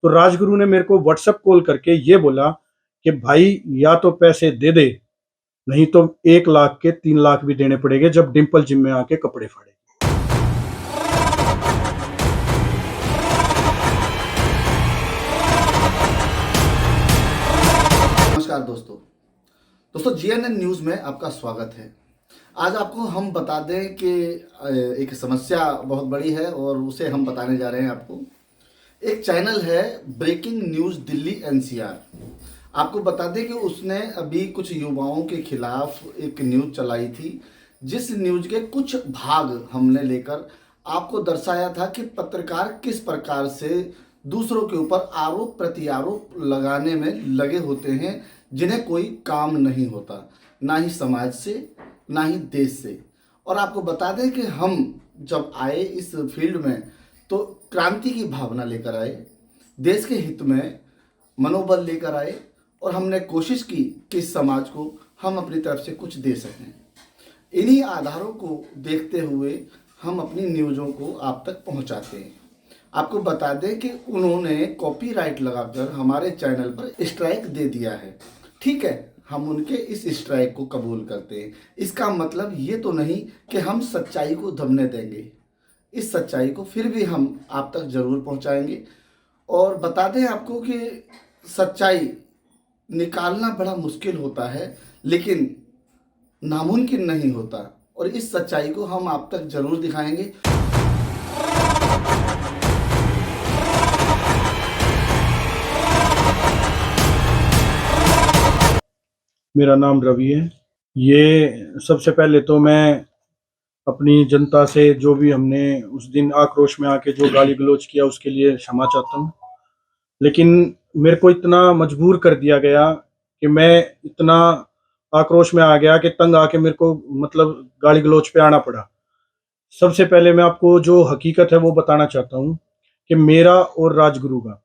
तो राजगुरु ने मेरे को व्हाट्सएप कॉल करके ये बोला कि भाई या तो पैसे दे दे, नहीं तो 1 लाख के 3 लाख भी देने पड़ेंगे जब डिम्पल जिम में आके कपड़े फाड़े। नमस्कार दोस्तों। जीएनएन न्यूज़ में आपका स्वागत है। आज आपको हम बता दें कि एक समस्या बहुत बड़ी है और उसे हम बताने जा रहे हैं आपको। एक चैनल है ब्रेकिंग न्यूज़ दिल्ली एनसीआर। आपको बता दें कि उसने अभी कुछ युवाओं के खिलाफ एक न्यूज़ चलाई थी, जिस न्यूज़ के कुछ भाग हमने लेकर आपको दर्शाया था कि पत्रकार किस प्रकार से दूसरों के ऊपर आरोप प्रत्यारोप लगाने में लगे होते हैं, जिन्हें कोई काम नहीं होता, ना ही समाज से ना ही देश से। और आपको बता दें कि हम जब आए इस फील्ड में तो क्रांति की भावना लेकर आए, देश के हित में मनोबल लेकर आए और हमने कोशिश की कि समाज को हम अपनी तरफ से कुछ दे सकें। इन्हीं आधारों को देखते हुए हम अपनी न्यूज़ों को आप तक पहुंचाते हैं। आपको बता दें कि उन्होंने कॉपीराइट लगाकर हमारे चैनल पर स्ट्राइक दे दिया है। ठीक है, हम उनके इस स्ट्राइक को कबूल करते हैं। इसका मतलब ये तो नहीं कि हम सच्चाई को दबने देंगे। इस सच्चाई को फिर भी हम आप तक ज़रूर पहुंचाएंगे और बता दें आपको कि सच्चाई निकालना बड़ा मुश्किल होता है, लेकिन नामुमकिन नहीं होता। और इस सच्चाई को हम आप तक ज़रूर दिखाएंगे। मेरा नाम रवि है। ये सबसे पहले तो मैं अपनी जनता से जो भी हमने उस दिन आक्रोश में आके जो गाली गलौज किया उसके लिए क्षमा चाहता हूँ। लेकिन मेरे को इतना मजबूर कर दिया गया कि मैं इतना आक्रोश में आ गया कि तंग आके मेरे को मतलब गाली गलौज पे आना पड़ा। सबसे पहले मैं आपको जो हकीकत है वो बताना चाहता हूँ कि मेरा और राजगुरु का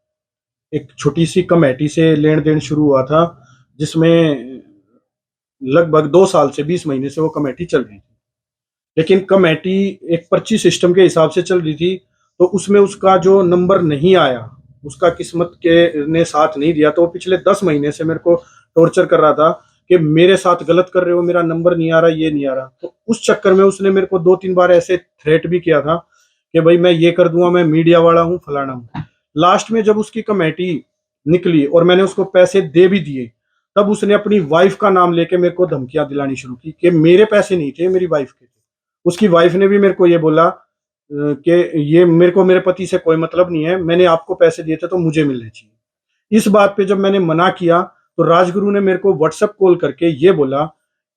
एक छोटी सी कमेटी से लेन देन शुरू हुआ था, जिसमें लगभग 2 साल से 20 महीने से वो कमेटी चल रही थी। लेकिन कमेटी एक पर्ची सिस्टम के हिसाब से चल रही थी, तो उसमें उसका जो नंबर नहीं आया, उसका किस्मत के ने साथ नहीं दिया, तो वो पिछले 10 महीने से मेरे को टॉर्चर कर रहा था कि मेरे साथ गलत कर रहे हो, मेरा नंबर नहीं आ रहा, ये नहीं आ रहा। तो उस चक्कर में उसने मेरे को 2-3 बार ऐसे थ्रेट भी किया था कि भाई मैं ये कर दूंगा, मैं मीडिया वाला हूँ, फलाना हूँ। लास्ट में जब उसकी कमेटी निकली और मैंने उसको पैसे दे भी दिए, तब उसने अपनी वाइफ का नाम लेके मेरे को धमकियां दिलानी शुरू की कि मेरे पैसे नहीं थे, मेरी वाइफ के थे। उसकी वाइफ ने भी मेरे को ये बोला कि ये मेरे को मेरे पति से कोई मतलब नहीं है, मैंने आपको पैसे दिए थे तो मुझे मिलने चाहिए। इस बात पे जब मैंने मना किया तो राजगुरु ने मेरे को व्हाट्सएप कॉल करके ये बोला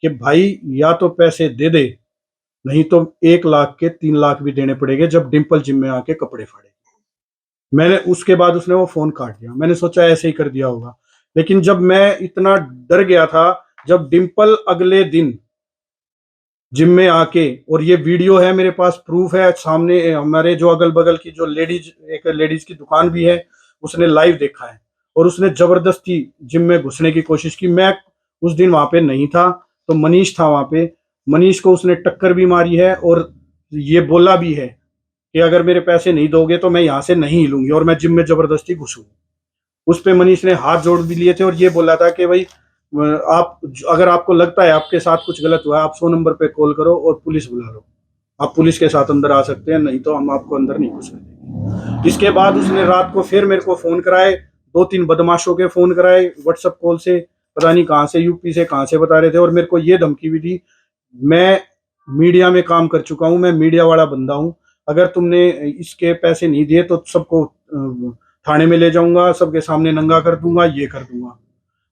कि भाई या तो पैसे दे दे, नहीं तो 1 लाख के 3 लाख भी देने पड़ेंगे जब डिम्पल जिम में आके कपड़े फाड़े। मैंने उसके बाद उसने वो फोन काट दिया। मैंने सोचा ऐसे ही कर दिया होगा, लेकिन जब मैं इतना डर गया था, जब डिम्पल अगले दिन जिम में आके, और ये वीडियो है मेरे पास, प्रूफ है सामने, हमारे जो अगल बगल की जो लेडीज, एक लेडीज की दुकान भी है, उसने लाइव देखा है और उसने जबरदस्ती जिम में घुसने की कोशिश की। मैं उस दिन वहां पे नहीं था, तो मनीष था वहां पे। मनीष को उसने टक्कर भी मारी है और ये बोला भी है कि अगर मेरे पैसे नहीं दोगे तो मैं यहाँ से नहीं हिलूंगी और मैं जिम में जबरदस्ती घुसूंगी। उस पे मनीष ने हाथ जोड़ भी लिए थे और ये बोला था कि भाई आप अगर आपको लगता है आपके साथ कुछ गलत हुआ है, आप 100 नंबर पे कॉल करो और पुलिस बुला लो, आप पुलिस के साथ अंदर आ सकते हैं, नहीं तो हम आपको अंदर नहीं घुसने देंगे। इसके बाद उसने रात को फिर मेरे को फोन कराए, 2-3 बदमाशों के फोन कराए व्हाट्सएप कॉल से, पता नहीं कहाँ से, यूपी से कहाँ से बता रहे थे, और मेरे को ये धमकी भी दी, मैं मीडिया में काम कर चुका हूँ, मैं मीडिया वाला बंदा हूँ, अगर तुमने इसके पैसे नहीं दिए तो सबको थाने में ले जाऊंगा, सबके सामने नंगा कर दूंगा, ये कर दूंगा।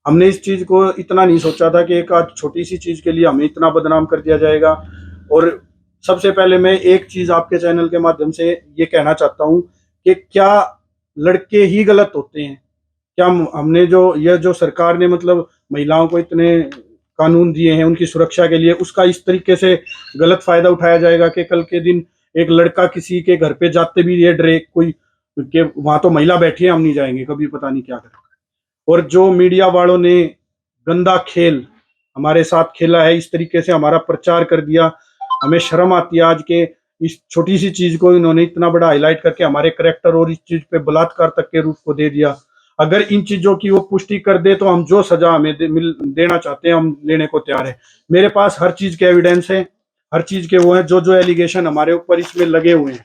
हमने इस चीज को इतना नहीं सोचा था कि एक आज छोटी सी चीज के लिए हमें इतना बदनाम कर दिया जाएगा। और सबसे पहले मैं एक चीज आपके चैनल के माध्यम से ये कहना चाहता हूँ कि क्या लड़के ही गलत होते हैं? क्या हमने जो यह जो सरकार ने मतलब महिलाओं को इतने कानून दिए हैं उनकी सुरक्षा के लिए, उसका इस तरीके से गलत फायदा उठाया जाएगा कि कल के दिन एक लड़का किसी के घर पे जाते भी ये डरे कोई कि वहां तो महिला बैठी है, हम नहीं जाएंगे, कभी पता नहीं क्या करें। और जो मीडिया वालों ने गंदा खेल हमारे साथ खेला है, इस तरीके से हमारा प्रचार कर दिया, हमें शर्म आती है आज के इस छोटी सी चीज को इन्होंने इतना बड़ा हाईलाइट करके हमारे करेक्टर और इस चीज पे बलात्कार तक के रूप को दे दिया। अगर इन चीजों की वो पुष्टि कर दे तो हम जो सजा हमें देना चाहते हैं हम लेने को तैयार है। मेरे पास हर चीज के एविडेंस है, हर चीज के वो हैं, जो जो एलिगेशन हमारे ऊपर इसमें लगे हुए हैं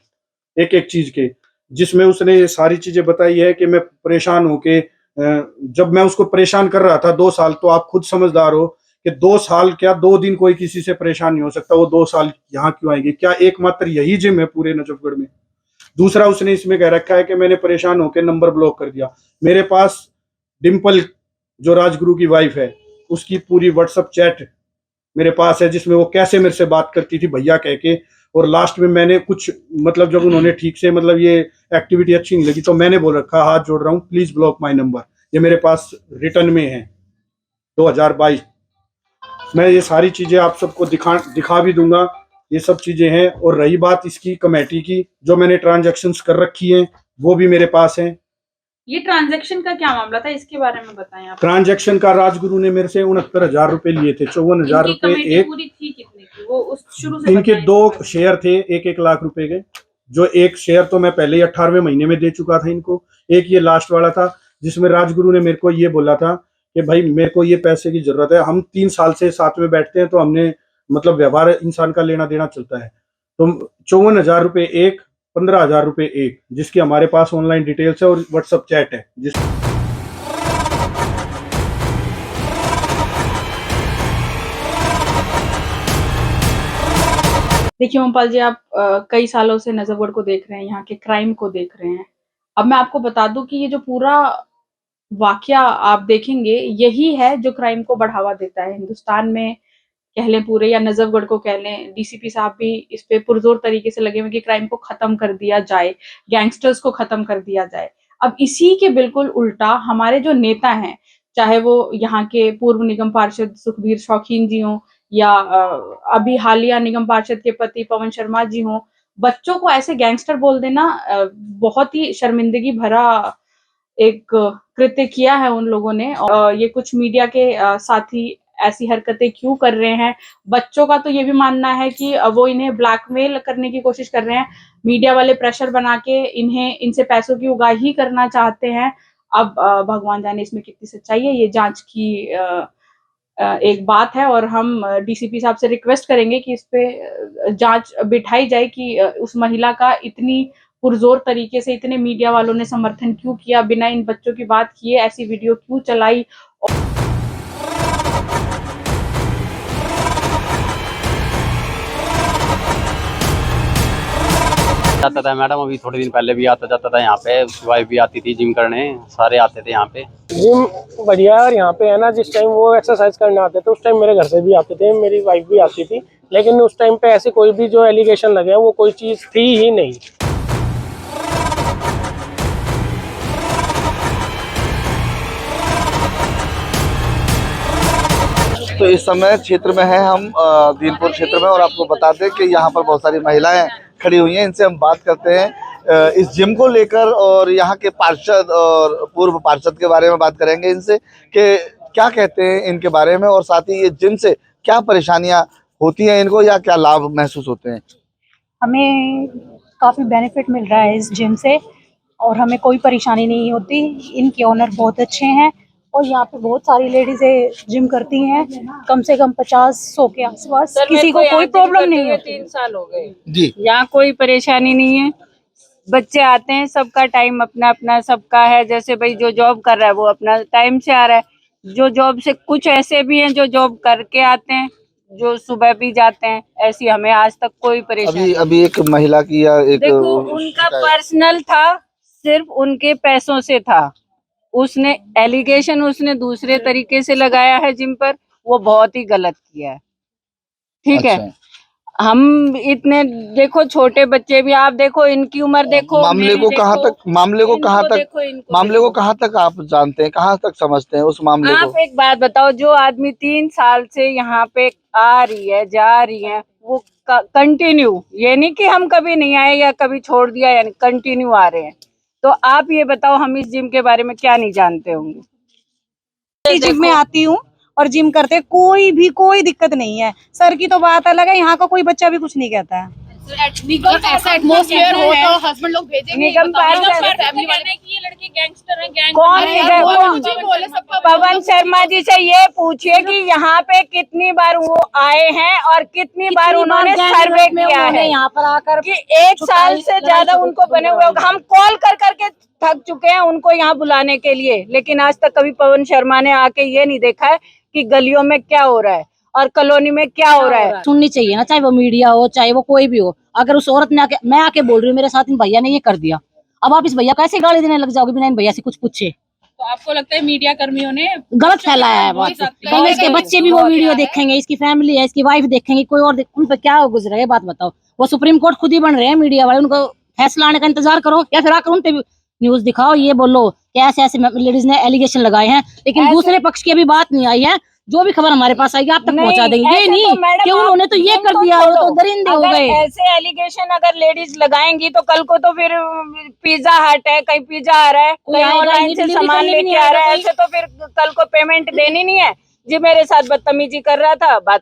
एक एक चीज के, जिसमें उसने ये सारी चीजें बताई है कि मैं परेशान होके जब मैं उसको परेशान कर रहा था 2 साल, तो आप खुद समझदार हो कि 2 साल क्या 2 दिन कोई किसी से परेशान नहीं हो सकता, वो 2 साल यहाँ क्यों आएंगे? क्या एकमात्र यही जिम है पूरे नजफगढ़ में? दूसरा उसने इसमें कह रखा है कि मैंने परेशान होकर नंबर ब्लॉक कर दिया। मेरे पास डिम्पल जो राजगुरु की वाइफ है उसकी पूरी व्हाट्सएप चैट मेरे पास है, जिसमें वो कैसे मेरे से बात करती थी भैया कह के। और लास्ट में मैंने कुछ मतलब जब उन्होंने ठीक से मतलब ये एक्टिविटी अच्छी नहीं लगी तो मैंने बोल रखा हाथ जोड़ रहा हूँ प्लीज ब्लॉक माई नंबर। ये मेरे पास रिटर्न में है 2022। मैं ये सारी चीजें आप सबको दिखा भी दूंगा, ये सब चीजें हैं। और रही बात इसकी कमेटी की, जो मैंने ट्रांजैक्शंस कर रखी हैं वो भी मेरे पास हैं। ये ट्रांजैक्शन का क्या मामला था, इसके बारे में बताएं आप। ट्रांजैक्शन का राजगुरु ने मेरे से 69,000 रुपए लिए थे, 54,000 इनकी रुपए कमेटी एक। पूरी थी कितने की वो उस शुरू से इनके बताएं। 2 शेयर थे 1-1 लाख रुपए के, जो एक शेयर तो मैं पहले ही 18वें महीने में दे चुका था इनको। एक ये लास्ट वाला था जिसमें राजगुरु ने मेरे को ये बोला था कि भाई मेरे को ये पैसे की जरूरत है, हम 3 साल से साथ में बैठते हैं तो हमने मतलब व्यवहार इंसान का लेना देना चलता है। तो 54,000 रुपए एक, 15,000 रुपए एक, जिसकी हमारे पास ऑनलाइन डिटेल्स है और व्हाट्सएप चैट है जिस देखिए ओमपाल जी, आप कई सालों से नजफगढ़ को देख रहे हैं, यहाँ के क्राइम को देख रहे हैं। अब मैं आपको बता दूं कि ये जो पूरा वाकया आप देखेंगे यही है जो क्राइम को बढ़ावा देता है हिंदुस्तान में, कह लें पूरे या नजफगढ़ को कह लें। डीसीपी साहब भी इस पे पुरजोर तरीके से लगे हुए कि क्राइम को खत्म कर दिया जाए, गैंगस्टर्स को खत्म कर दिया जाए। अब इसी के बिल्कुल उल्टा हमारे जो नेता हैं, चाहे वो यहाँ के पूर्व निगम पार्षद सुखबीर शौकीन जी हों या अभी हालिया निगम पार्षद के पति पवन शर्मा जी हों, बच्चों को ऐसे गैंगस्टर बोल देना बहुत ही शर्मिंदगी भरा एक कृत्य किया है उन लोगों ने। और ये कुछ मीडिया के साथी ऐसी हरकतें क्यों कर रहे हैं? बच्चों का तो ये भी मानना है कि वो इन्हें ब्लैकमेल करने की कोशिश कर रहे हैं, मीडिया वाले प्रेशर बना के इनसे पैसों की उगाही करना चाहते हैं। अब भगवान जाने इसमें कितनी सच्चाई है, ये जांच की एक बात है। और हम डीसीपी साहब से रिक्वेस्ट करेंगे कि इस पे जांच बिठाई जाए कि उस महिला का इतनी पुरजोर तरीके से इतने मीडिया वालों ने समर्थन क्यों किया, बिना इन बच्चों की बात किए ऐसी वीडियो क्यों चलाई। जाता था मैडम, अभी थोड़े दिन पहले भी आता जाता था यहाँ पे, उसकी वाइफ भी आती थी जिम करने, सारे आते थे यहाँ पे। जिम बढ़िया है। और यहाँ पे है ना, जिस टाइम वो एक्सरसाइज करने आते थे उस टाइम मेरे घर से भी आते थे, मेरी वाइफ भी आती थी, लेकिन उस टाइम पे ऐसी कोई भी जो एलिगेशन लगे वो कोई चीज़ थी ही नहीं। तो इस समय क्षेत्र में है हम दीनपुर क्षेत्र में, और आपको बता दें कि यहाँ पर बहुत सारी महिलाएं खड़ी हुई हैं। इनसे हम बात करते हैं इस जिम को लेकर, और यहाँ के पार्षद और पूर्व पार्षद के बारे में बात करेंगे इनसे कि क्या कहते हैं इनके बारे में, और साथ ही ये जिम से क्या परेशानियां होती हैं इनको या क्या लाभ महसूस होते हैं। हमें काफ़ी बेनिफिट मिल रहा है इस जिम से और हमें कोई परेशानी नहीं होती। इनके ओनर बहुत अच्छे हैं और यहाँ पे बहुत सारी लेडीज़ें जिम करती हैं, कम से कम 50-100 के आसपास। किसी को कोई प्रॉब्लम नहीं होती। 3 साल हो गए जी, यहाँ कोई परेशानी नहीं है। बच्चे आते हैं, सबका टाइम अपना अपना सबका है। जैसे भाई जो जॉब कर रहा है वो अपना टाइम से आ रहा है, जो जॉब से, कुछ ऐसे भी हैं जो जॉब करके आते हैं, जो सुबह भी जाते हैं। ऐसी हमें आज तक कोई परेशानी। अभी एक महिला की या एक देखो, उनका पर्सनल था, सिर्फ उनके पैसों से था। उसने एलिगेशन उसने दूसरे तरीके से लगाया है जिम पर, वो बहुत ही गलत किया है। ठीक है, हम इतने देखो छोटे बच्चे भी, आप देखो इनकी उम्र देखो, मामले को कहाँ तक आप जानते हैं, कहाँ तक समझते हैं उस मामले को? आप एक बात बताओ, जो आदमी 3 साल से यहाँ पे आ रही है, जा रही है, वो कंटिन्यू, ये नहीं कि हम कभी नहीं आए या कभी छोड़ दिया, यानी कंटिन्यू आ रहे हैं। तो आप ये बताओ, हम इस जिम के बारे में क्या नहीं जानते होंगे। जिम में आती हूँ और जिम करते कोई दिक्कत नहीं है। सर की तो बात अलग है, यहाँ का कोई बच्चा भी कुछ नहीं कहता है। निगम ऐसा एटमॉस्फेयर हो तो हस्बैंड लोग भेजेंगे। निगम फैमिली वाले कि ये लड़के गैंगस्टर हैं, गैंग कौन अरे है वो वो? मुझे बोले सबका पवन शर्मा जी से ये पूछिए कि यहाँ पे कितनी बार वो आए हैं और कितनी बार उन्होंने सर्वे किया है यहाँ पर आकर कि 1 साल से ज्यादा उनको बने हुए, हम कॉल कर करके थक चुके हैं उनको यहाँ बुलाने के लिए, लेकिन आज तक कभी पवन शर्मा ने आके ये नहीं देखा है कि गलियों में क्या हो रहा है और कॉलोनी में क्या हो रहा है। सुननी चाहिए ना, चाहे वो मीडिया हो चाहे वो कोई भी हो। अगर उस औरत ने आके, मैं आके बोल रही हूँ मेरे साथ इन भैया ने ये कर दिया, अब आप इस भैया को ऐसे गाली देने लग जाओगे बिना इन भैया से कुछ पूछे। तो आपको लगता है मीडिया कर्मियों ने गलत फैलाया है बात। कल इसके बच्चे भी वो वीडियो देखेंगे, इसकी फैमिली है, इसकी वाइफ देखेंगे, कोई और उन पर क्या गुजरा है बात बताओ। वो सुप्रीम कोर्ट खुद ही बन रहे हैं मीडिया वाले, उनको फैसला आने का इंतजार करो या फिर आकर उन पे न्यूज दिखाओ, ये बोलो कि ऐसे ऐसे लेडीज ने एलिगेशन लगाए हैं, लेकिन दूसरे पक्ष की अभी बात नहीं आई है। जो भी खबर हमारे पास आएगी आप तक पहुंचा देंगे। ये नहीं कि उन्होंने तो ये कर दिया, वो तो दरिंदे हो गए। ऐसे एलिगेशन अगर लेडीज लगाएंगी तो कल को तो फिर पिज्जा हट है, कहीं पिज्जा आ रहा है, कहीं ऑनलाइन से सामान लेके आ रहा है, ऐसे तो फिर कल को पेमेंट देनी नहीं है। जी मेरे साथ बदतमीजी कर रहा था, बात